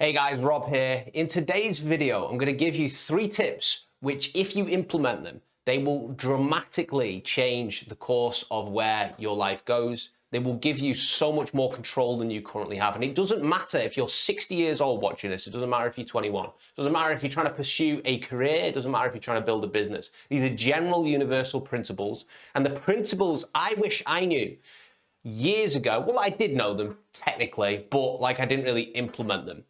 Hey guys, Rob here. In today's video, I'm going to give you 3 tips which, if you implement them, they will dramatically change the course of where your life goes. They will give you so much more control than you currently have. And it doesn't matter if you're 60 years old watching this. It doesn't matter if you're 21. It doesn't matter if you're trying to pursue a career. It doesn't matter if you're trying to build a business. These are general universal principles. And the principles I wish I knew years ago. Well, I did know them technically, but I didn't really implement them.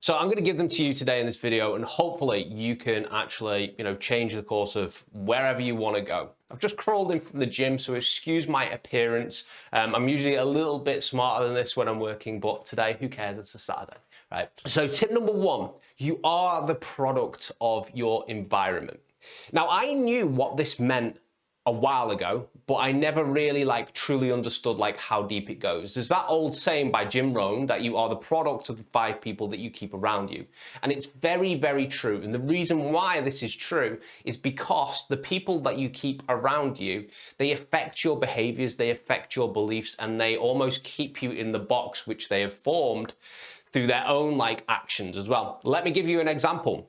So I'm going to give them to you today in this video, and hopefully you can actually, change the course of wherever you want to go. I've just crawled in from the gym, so excuse my appearance. I'm usually a little bit smarter than this when I'm working, but today, who cares? It's a Saturday, right? So tip number 1, you are the product of your environment. Now, I knew what this meant a while ago, but I never really truly understood how deep it goes. There's that old saying by Jim Rohn that you are the product of the 5 people that you keep around you. And it's very, very true. And the reason why this is true is because the people that you keep around you, they affect your behaviors, they affect your beliefs, and they almost keep you in the box which they have formed through their own actions as well. Let me give you an example.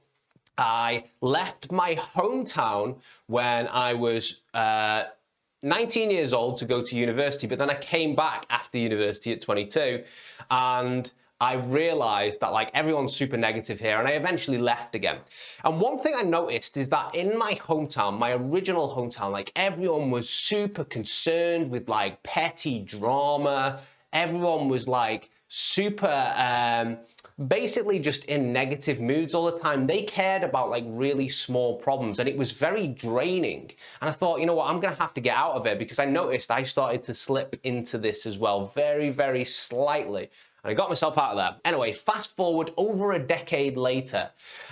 I left my hometown when I was 19 years old to go to university, but then I came back after university at 22, and I realized that everyone's super negative here, and I eventually left again. And one thing I noticed is that in my hometown, my original hometown, everyone was super concerned with petty drama. Everyone was super basically just in negative moods all the time. They cared about really small problems, and it was very draining. And I thought, you know what, I'm gonna have to get out of it, because I noticed I started to slip into this as well, very, very slightly. And I got myself out of there. Anyway, fast forward over a decade later,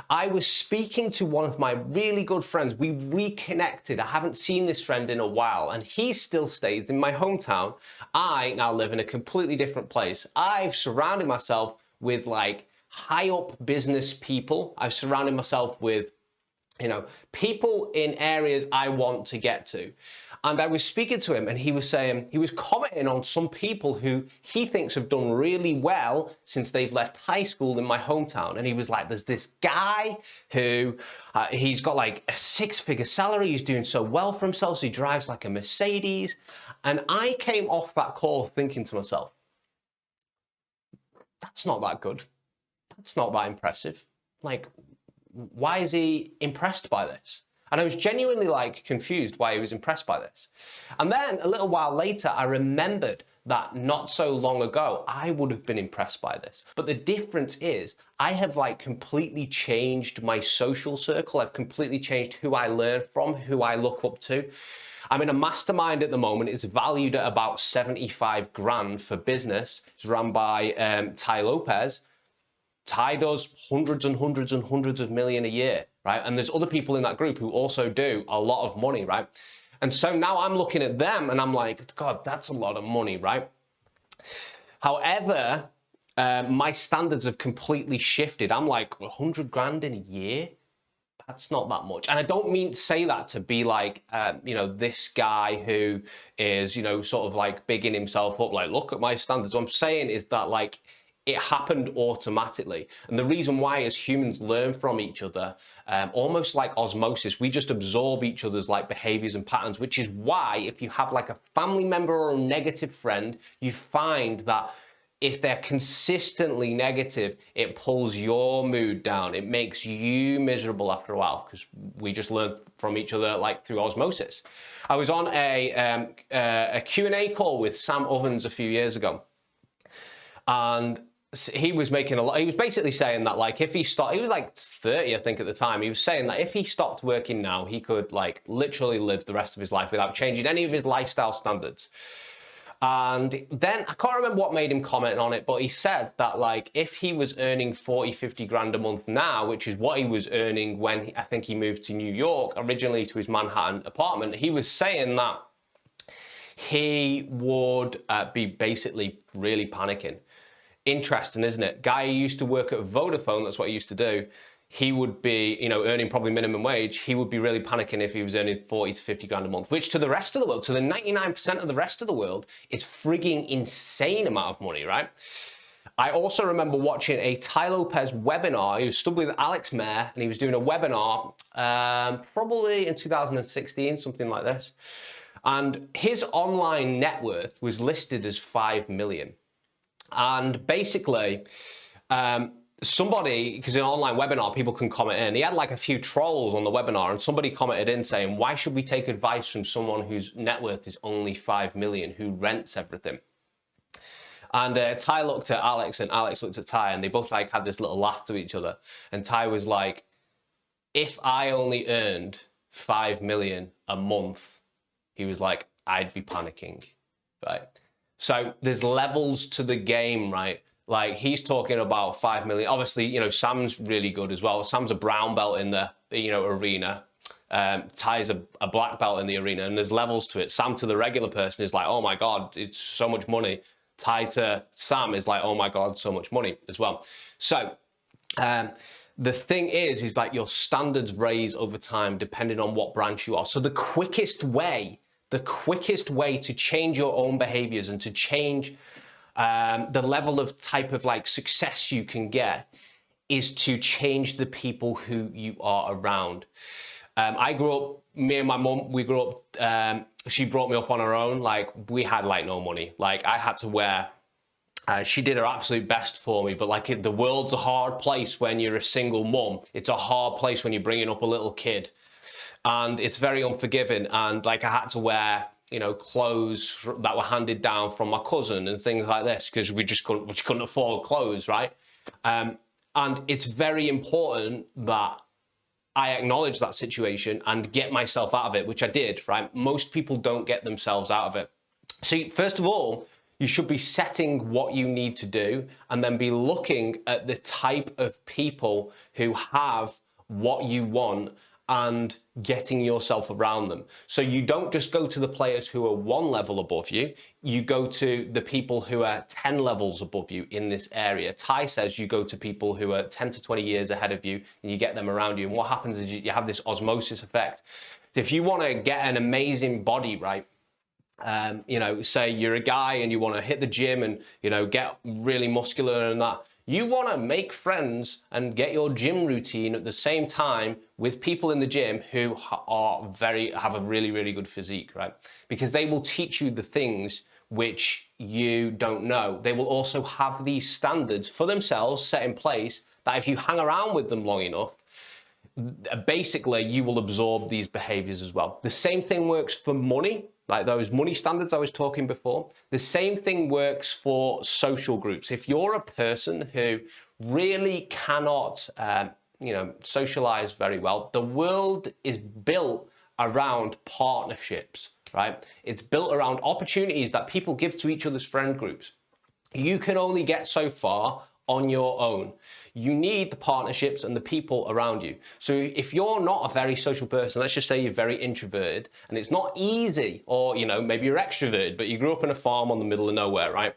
I was speaking to one of my really good friends. We reconnected. I haven't seen this friend in a while, and he still stays in my hometown. I now live in a completely different place. I've surrounded myself with high up business people. I've surrounded myself with, people in areas I want to get to. And I was speaking to him, and he was commenting on some people who he thinks have done really well since they've left high school in my hometown. And he was like, there's this guy who, he's got a 6-figure salary. He's doing so well for himself. So he drives a Mercedes. And I came off that call thinking to myself, that's not that good. That's not that impressive. Why is he impressed by this? And I was genuinely confused why he was impressed by this. And then a little while later, I remembered that not so long ago, I would have been impressed by this. But the difference is I have completely changed my social circle. I've completely changed who I learn from, who I look up to. I'm in a mastermind at the moment. It's valued at about 75 grand for business. It's run by Ty Lopez. Ty does hundreds and hundreds and hundreds of million a year, right? And there's other people in that group who also do a lot of money, right? And so now I'm looking at them and I'm like, God, that's a lot of money, right? However, my standards have completely shifted. I'm 100 grand in a year. That's not that much. And I don't mean to say that to be this guy who is, sort of bigging himself up, look at my standards. What I'm saying is that it happened automatically. And the reason why is humans learn from each other, almost like osmosis. We just absorb each other's behaviors and patterns, which is why if you have a family member or a negative friend, you find that if they're consistently negative, it pulls your mood down. It makes you miserable after a while, because we just learn from each other through osmosis. I was on a Q&A call with Sam Ovens a few years ago, and he was making he was basically saying that if he stopped, he was 30, I think at the time. He was saying that if he stopped working now, he could literally live the rest of his life without changing any of his lifestyle standards. And then I can't remember what made him comment on it, but he said that if he was earning 40, 50 grand a month now, which is what he was earning when I think he moved to New York, originally to his Manhattan apartment, he was saying that he would be basically really panicking. Interesting, isn't it? Guy who used to work at Vodafone, that's what he used to do. He would be, earning probably minimum wage. He would be really panicking if he was earning 40 to 50 grand a month, which to the rest of the world, to the 99% of the rest of the world, is frigging insane amount of money, right? I also remember watching a Tai Lopez webinar. He was stood with Alex Mayer and he was doing a webinar probably in 2016, something like this. And his online net worth was listed as 5 million. And basically, somebody, because in an online webinar, people can comment in. He had like a few trolls on the webinar, and somebody commented in saying, why should we take advice from someone whose net worth is only 5 million, who rents everything? And Tai looked at Alex, and Alex looked at Tai, and they both like had this little laugh to each other. And Tai was like, if I only earned 5 million a month, he was like, I'd be panicking, right? So there's levels to the game, right? Like he's talking about 5 million. Obviously, you know, Sam's really good as well. Sam's a brown belt in the, you know, arena. Tai's a black belt in the arena, and there's levels to it. Sam to the regular person is like, oh my God, it's so much money. Tai to Sam is like, oh my God, so much money as well. So the thing is like your standards raise over time depending on what branch you are. So the quickest way to change your own behaviors and to change the level of type of like success you can get is to change the people who you are around. I grew up, me and my mum, we grew up, she brought me up on her own. Like we had like no money. Like I had to wear, she did her absolute best for me, but like the world's a hard place when you're a single mum. It's a hard place when you're bringing up a little kid, and it's very unforgiving. And like I had to wear, you know, clothes that were handed down from my cousin and things like this because we couldn't afford clothes, right? And it's very important that I acknowledge that situation and get myself out of it, which I did, right? Most people don't get themselves out of it. See, first of all, you should be setting what you need to do and then be looking at the type of people who have what you want and getting yourself around them. So you don't just go to the players who are 1 level above you, you go to the people who are 10 levels above you in this area. Tai says you go to people who are 10 to 20 years ahead of you and you get them around you. And what happens is you have this osmosis effect. If you want to get an amazing body, right? You know, say you're a guy and you want to hit the gym and, you know, get really muscular and that. You want to make friends and get your gym routine at the same time with people in the gym who have a really, really good physique, right? Because they will teach you the things which you don't know. They will also have these standards for themselves set in place that if you hang around with them long enough, basically you will absorb these behaviors as well. The same thing works for money. Like those money standards I was talking before, the same thing works for social groups. If you're a person who really cannot, you know, socialize very well, the world is built around partnerships, right? It's built around opportunities that people give to each other's friend groups. You can only get so far on your own. You need the partnerships and the people around you. So if you're not a very social person, let's just say you're very introverted and it's not easy, or, you know, maybe you're extroverted, but you grew up in a farm on the middle of nowhere, right?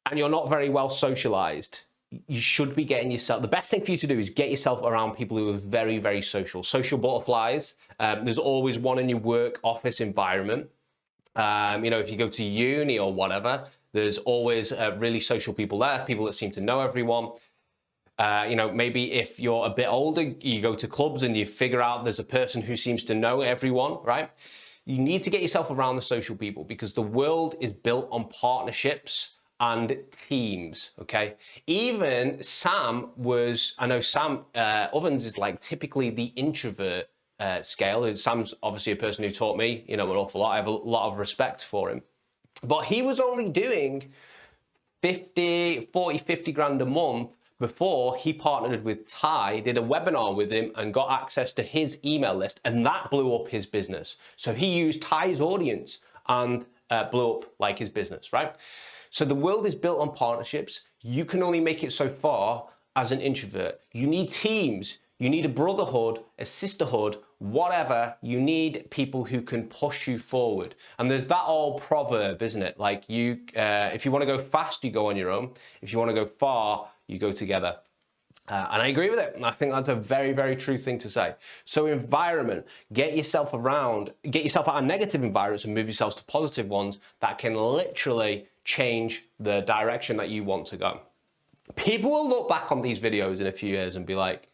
And you're not very well socialized. You should be getting yourself, the best thing for you to do is get yourself around people who are very, very social. Social butterflies. There's always one in your work office environment. You know, if you go to uni or whatever, there's always really social people there, people that seem to know everyone. You know, maybe if you're a bit older, you go to clubs and you figure out there's a person who seems to know everyone, right? You need to get yourself around the social people because the world is built on partnerships and teams, okay? Even Sam was, I know Sam Ovens is like typically the introvert scale. Sam's obviously a person who taught me, you know, an awful lot. I have a lot of respect for him. But he was only doing 50 grand a month before he partnered with Tai, did a webinar with him and got access to his email list, and that blew up his business. So he used Tai's audience and blew up like his business, right? So the world is built on partnerships. You can only make it so far as an introvert. You need teams. You need a brotherhood, a sisterhood, whatever. You need people who can push you forward. And there's that old proverb, isn't it? Like if you want to go fast, you go on your own. If you want to go far, you go together. And I agree with it. And I think that's a very, very true thing to say. So environment, get yourself out of negative environments and move yourselves to positive ones that can literally change the direction that you want to go. People will look back on these videos in a few years and be like,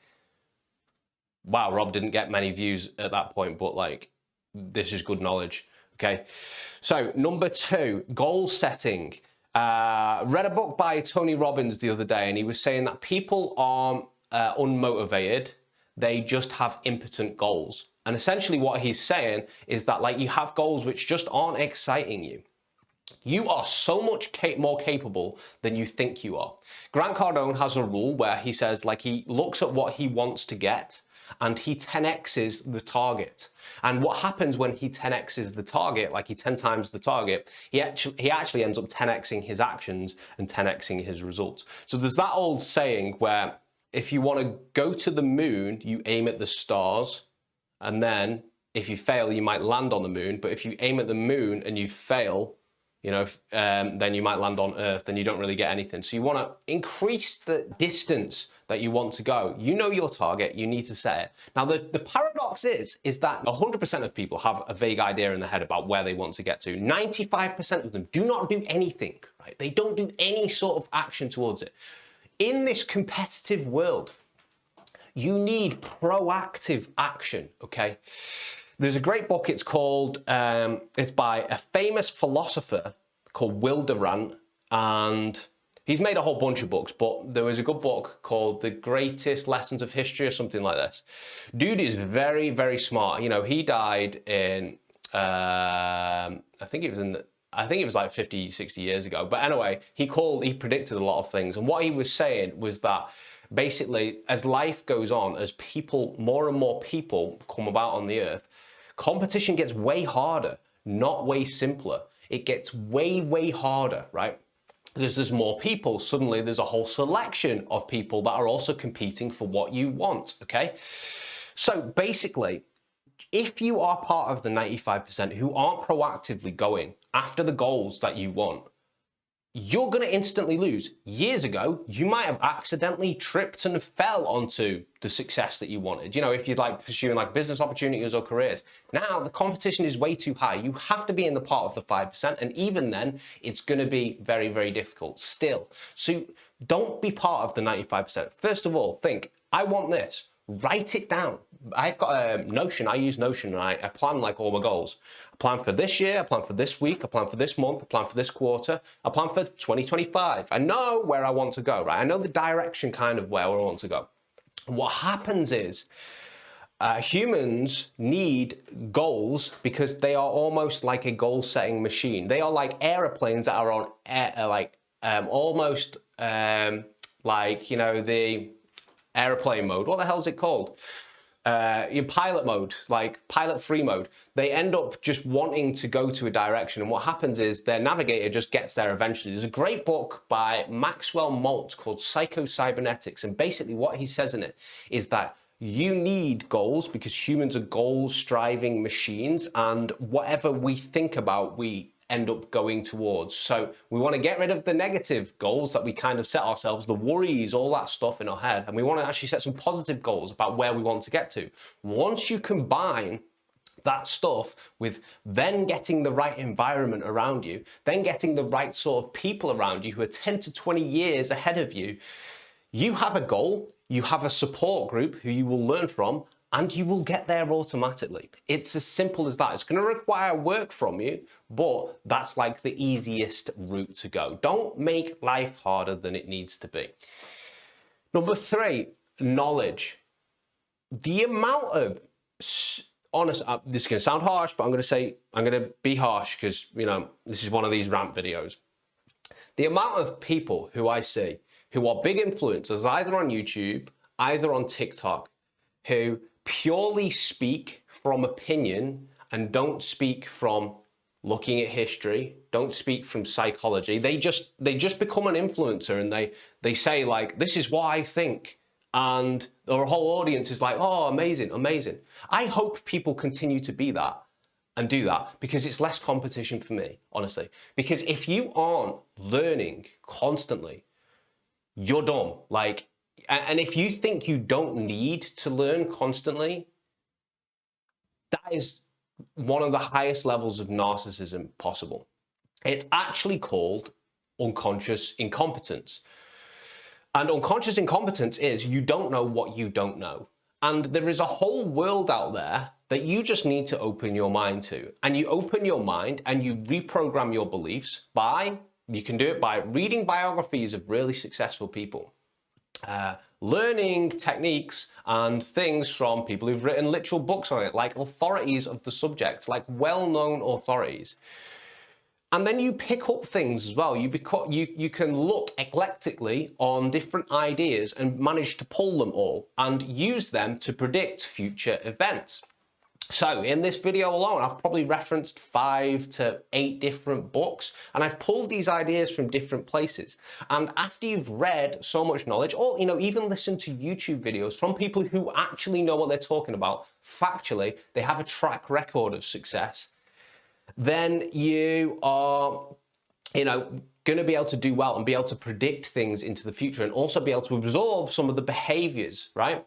wow, Rob didn't get many views at that point, but like, this is good knowledge. Okay. So number 2, goal setting. Read a book by Tony Robbins the other day, and he was saying that people aren't unmotivated, they just have impotent goals. And essentially what he's saying is that like you have goals which just aren't exciting you. You are so much more capable than you think you are. Grant Cardone has a rule where he says like he looks at what he wants to get and he 10x's the target. And what happens when he 10x's the target, like he 10 times the target, he actually ends up 10xing his actions and 10xing his results. So there's that old saying where if you want to go to the moon, you aim at the stars, and then if you fail, you might land on the moon. But if you aim at the moon and you fail, you know, then you might land on Earth, then you don't really get anything. So you want to increase the distance that you want to go. You know your target, you need to set it. Now, the paradox is that 100% of people have a vague idea in their head about where they want to get to. 95% of them do not do anything, right? They don't do any sort of action towards it. In this competitive world, you need proactive action, okay? There's a great book, it's called, it's by a famous philosopher called RANT, and he's made a whole bunch of books, but there was a good book called The Greatest Lessons of History or something like this. Dude is very, very smart. You know, he died in, I think it was like 50, 60 years ago. But anyway, he predicted a lot of things. And what he was saying was that basically, as life goes on, as more and more people come about on the earth, competition gets way harder, not way simpler. It gets way, way harder, right? Because there's more people. Suddenly there's a whole selection of people that are also competing for what you want, okay? So basically, if you are part of the 95% who aren't proactively going after the goals that you want, you're going to instantly lose. Years ago, you might have accidentally tripped and fell onto the success that you wanted. You know, if you'd like pursuing like business opportunities or careers. Now, the competition is way too high. You have to be in the part of the 5%. And even then, it's going to be very, very difficult still. So don't be part of the 95%. First of all, think, I want this. Write it down. I've got a Notion. I use Notion and I plan like all my goals. I plan for this year, I plan for this week, I plan for this month, I plan for this quarter, I plan for 2025. I know where I want to go, right? I know the direction kind of where I want to go. And what happens is humans need goals because they are almost like a goal-setting machine. They are like airplanes that are on almost like, you know, the airplane mode. What the hell is it called? In pilot mode, like pilot free mode. They end up just wanting to go to a direction, and what happens is their navigator just gets there eventually. There's a great book by Maxwell Maltz called Psycho-Cybernetics, and basically what he says in it is that you need goals because humans are goal-striving machines, and whatever we think about, we end up going towards. So we want to get rid of the negative goals that we kind of set ourselves, the worries, all that stuff in our head, and we want to actually set some positive goals about where we want to get to. Once you combine that stuff with then getting the right environment around you, then getting the right sort of people around you who are 10 to 20 years ahead of you, you have a goal, you have a support group who you will learn from, and you will get there automatically. It's as simple as that. It's going to require work from you, but that's like the easiest route to go. Don't make life harder than it needs to be. Number 3, knowledge. The amount of this is going to sound harsh, but I'm going to be harsh because, you know, this is one of these rant videos. The amount of people who I see who are big influencers, either on YouTube, either on TikTok, who purely speak from opinion and don't speak from looking at history, don't speak from psychology. They just become an influencer and they say like, this is what I think. And their whole audience is like, oh, amazing, amazing. I hope people continue to be that and do that because it's less competition for me, honestly. Because if you aren't learning constantly, you're dumb. Like, And if you think you don't need to learn constantly, that is one of the highest levels of narcissism possible. It's actually called unconscious incompetence. And unconscious incompetence is you don't know what you don't know. And there is a whole world out there that you just need to open your mind to. And you open your mind and you reprogram your beliefs you can do it by reading biographies of really successful people. Learning techniques and things from people who've written literal books on it, like authorities of the subject, like well-known authorities. And then you pick up things as well. You can look eclectically on different ideas and manage to pull them all and use them to predict future events. So in this video alone, I've probably referenced 5 to 8 different books, and I've pulled these ideas from different places. And after you've read so much knowledge, or even listened to YouTube videos from people who actually know what they're talking about, factually, they have a track record of success, then you are, going to be able to do well and be able to predict things into the future and also be able to absorb some of the behaviors, right?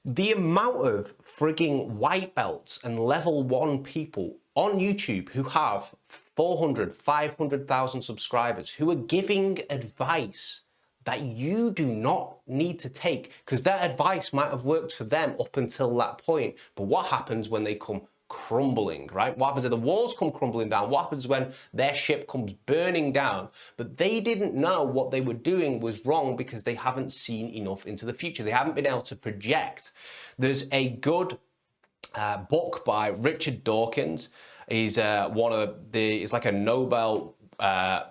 The amount of frigging white belts and level 1 people on YouTube who have 400, 500,000 subscribers who are giving advice that you do not need to take because their advice might have worked for them up until that point. But what happens when they come crumbling, right? What happens if the walls come crumbling down? What happens when their ship comes burning down? But they didn't know what they were doing was wrong because they haven't seen enough into the future. They haven't been able to project. There's a good book by Richard Dawkins. He's he's like a Nobel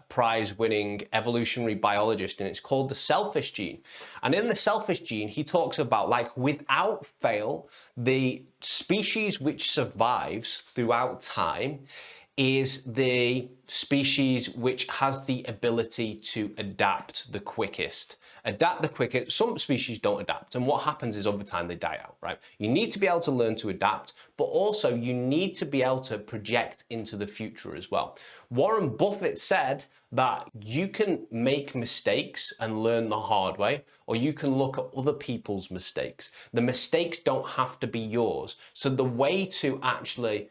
prize-winning evolutionary biologist, and it's called The Selfish Gene. And in The Selfish Gene, he talks about, like, without fail, the species which survives throughout time is the species which has the ability to adapt the quickest. Some species don't adapt, and what happens is over time they die out, right? You need to be able to learn to adapt, but also you need to be able to project into the future as well. Warren Buffett said that you can make mistakes and learn the hard way, or you can look at other people's mistakes. The mistakes don't have to be yours. So the way to actually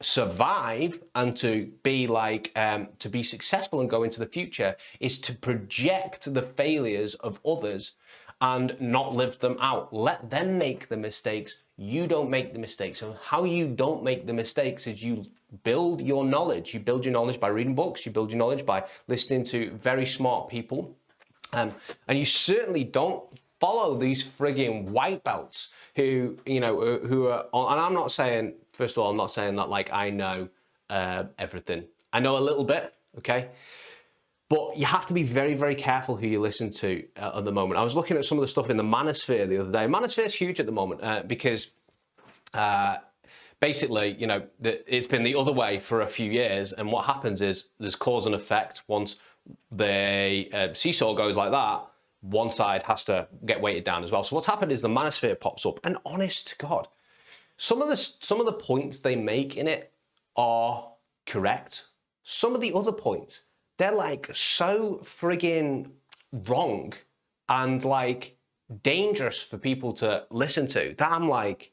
survive and to be to be successful and go into the future is to project the failures of others and not live them out. Let them make the mistakes. You don't make the mistakes. And how you don't make the mistakes is you build your knowledge. You build your knowledge by reading books. You build your knowledge by listening to very smart people. And you certainly don't follow these frigging white belts who are on, and I'm not saying, first of all, I'm not saying that like I know everything. I know a little bit, okay? But you have to be very, very careful who you listen to at the moment. I was looking at some of the stuff in the manosphere the other day. Manosphere is huge at the moment because basically, it's been the other way for a few years. And what happens is there's cause and effect. Once the seesaw goes like that, one side has to get weighted down as well. So what's happened is the manosphere pops up, and honest to God, some of the points they make in it are correct. Some of the other points, they're like so friggin' wrong and like dangerous for people to listen to that I'm like,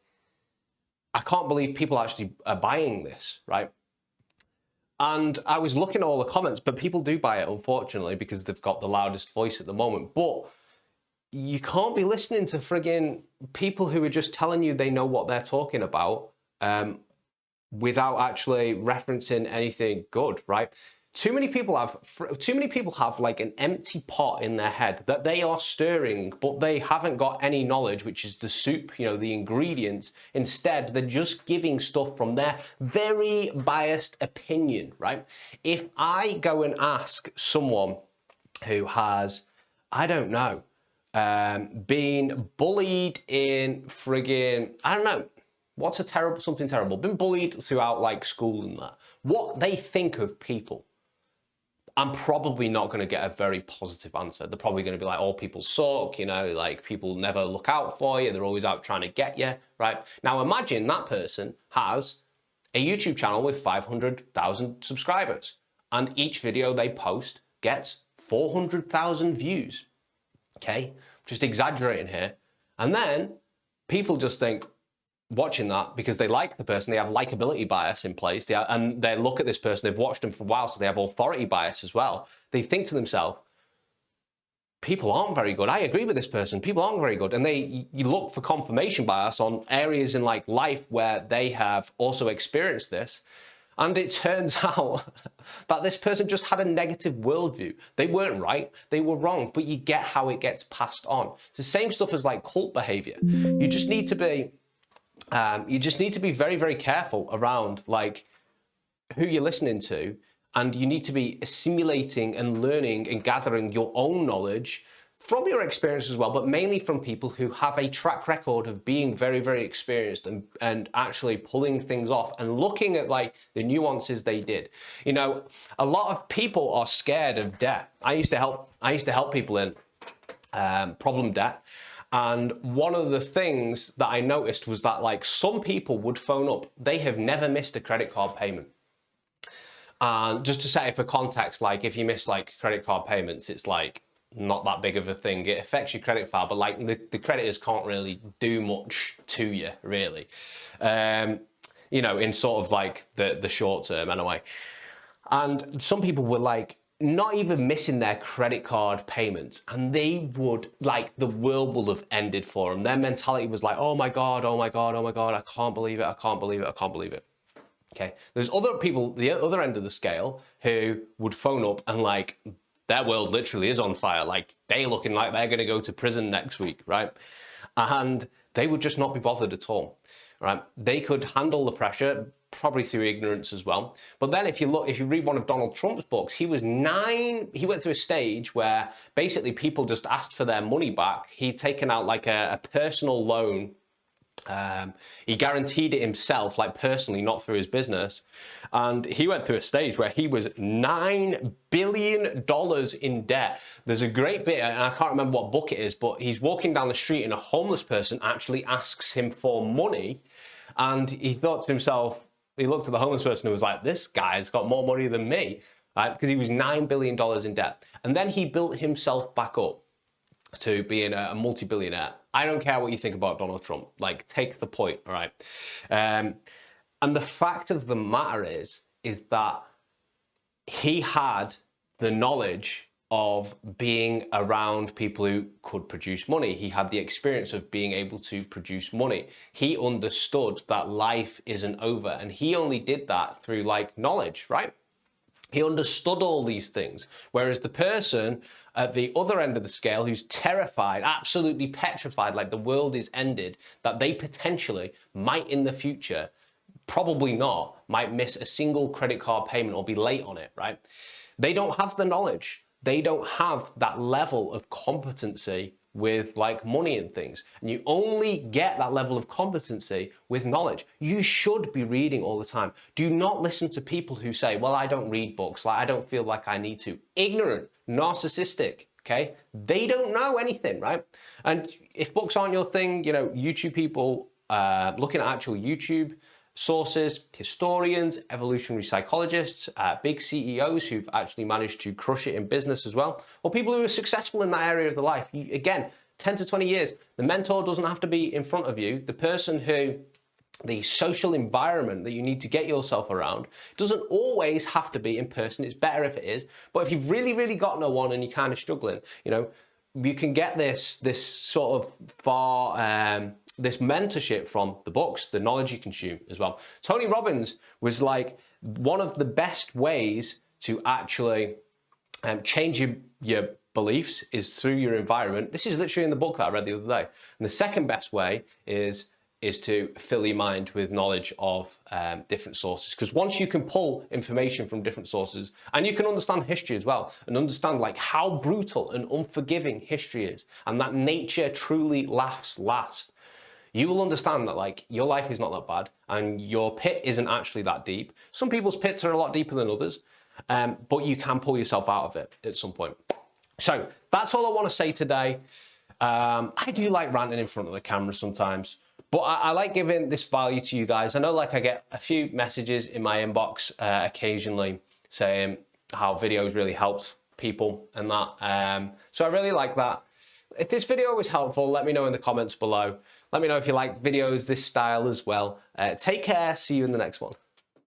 I can't believe people actually are buying this, right? And I was looking at all the comments, but people do buy it, unfortunately, because they've got the loudest voice at the moment. But you can't be listening to friggin' people who are just telling you they know what they're talking about without actually referencing anything good, right? Too many people have like an empty pot in their head that they are stirring, but they haven't got any knowledge, which is the soup, the ingredients. Instead, they're just giving stuff from their very biased opinion, right? If I go and ask someone who has, I don't know, been bullied in friggin', I don't know, what's something terrible, been bullied throughout like school and that, what they think of people, I'm probably not going to get a very positive answer. They're probably going to be like, all people suck, like people never look out for you. They're always out trying to get you, right? Now imagine that person has a YouTube channel with 500,000 subscribers and each video they post gets 400,000 views, okay? just exaggerating here. And then people just think, watching that, because they like the person, they have likability bias in place, and they look at this person, they've watched them for a while, so they have authority bias as well. They think to themselves, people aren't very good. I agree with this person. People aren't very good. And you look for confirmation bias on areas in like life where they have also experienced this. And it turns out that this person just had a negative worldview. They weren't right, they were wrong, but you get how it gets passed on. It's the same stuff as like cult behavior. You just need to be very, very careful around like who you're listening to, and you need to be assimilating and learning and gathering your own knowledge from your experience as well, but mainly from people who have a track record of being very, very experienced and actually pulling things off and looking at like the nuances they did. You know, a lot of people are scared of debt. I used to help people in problem debt. And one of the things that I noticed was that like some people would phone up, they have never missed a credit card payment. And just to set it for context, like if you miss like credit card payments, it's like not that big of a thing. It affects your credit file, but like the creditors can't really do much to you, really. You know, in sort of like the short term anyway. And some people were like, not even missing their credit card payments, and they would like the world will have ended for them. Their mentality was like, oh my god, oh my god, oh my god, I can't believe it, I can't believe it, I can't believe it. Okay, there's other people, the other end of the scale, who would phone up and like their world literally is on fire, like they looking like they're going to go to prison next week, right? And they would just not be bothered at all, right? They could handle the pressure, probably through ignorance as well. But then if you read one of Donald Trump's books, he went through a stage where basically people just asked for their money back. He'd taken out like a personal loan. He guaranteed it himself, like personally, not through his business. And he went through a stage where he was $9 billion in debt. There's a great bit, and I can't remember what book it is, but he's walking down the street and a homeless person actually asks him for money. And he thought to himself, he looked at the homeless person and was like, this guy's got more money than me, right? Because he was $9 billion in debt. And then he built himself back up to being a multi-billionaire. I don't care what you think about Donald Trump, like take the point, all right? And the fact of the matter is that he had the knowledge of being around people who could produce money. He had the experience of being able to produce money. He understood that life isn't over, and he only did that through like knowledge, right? He understood all these things, whereas the person at the other end of the scale who's terrified, absolutely petrified, like the world is ended, that they potentially might in the future, probably not, might miss a single credit card payment or be late on it, right? They don't have the knowledge. They don't have that level of competency with like money and things. And you only get that level of competency with knowledge. You should be reading all the time. Do not listen to people who say, well, I don't read books, like I don't feel like I need to. Ignorant, narcissistic, okay? They don't know anything, right? And if books aren't your thing, you know, YouTube people, looking at actual YouTube sources, historians, evolutionary psychologists, big CEOs who've actually managed to crush it in business as well, or people who are successful in that area of the life. Again, 10 to 20 years, the mentor doesn't have to be in front of you. The person who, the social environment that you need to get yourself around doesn't always have to be in person. It's better if it is. But if you've really, really got no one and you're kind of struggling, you know, you can get this sort of this mentorship from the books, the knowledge you consume as well. Tony Robbins was like, one of the best ways to actually change your beliefs is through your environment. This is literally in the book that I read the other day. And the second best way is to fill your mind with knowledge of different sources. Because once you can pull information from different sources, and you can understand history as well, and understand like how brutal and unforgiving history is, and that nature truly laughs last, you will understand that like your life is not that bad, and your pit isn't actually that deep. Some people's pits are a lot deeper than others, but you can pull yourself out of it at some point. So that's all I want to say today. I do like ranting in front of the camera sometimes, but I like giving this value to you guys. I know like I get a few messages in my inbox occasionally saying how videos really helped people and that. So I really like that. if this video was helpful, let me know in the comments below. Let me know if you like videos this style as well. Take care. See you in the next one.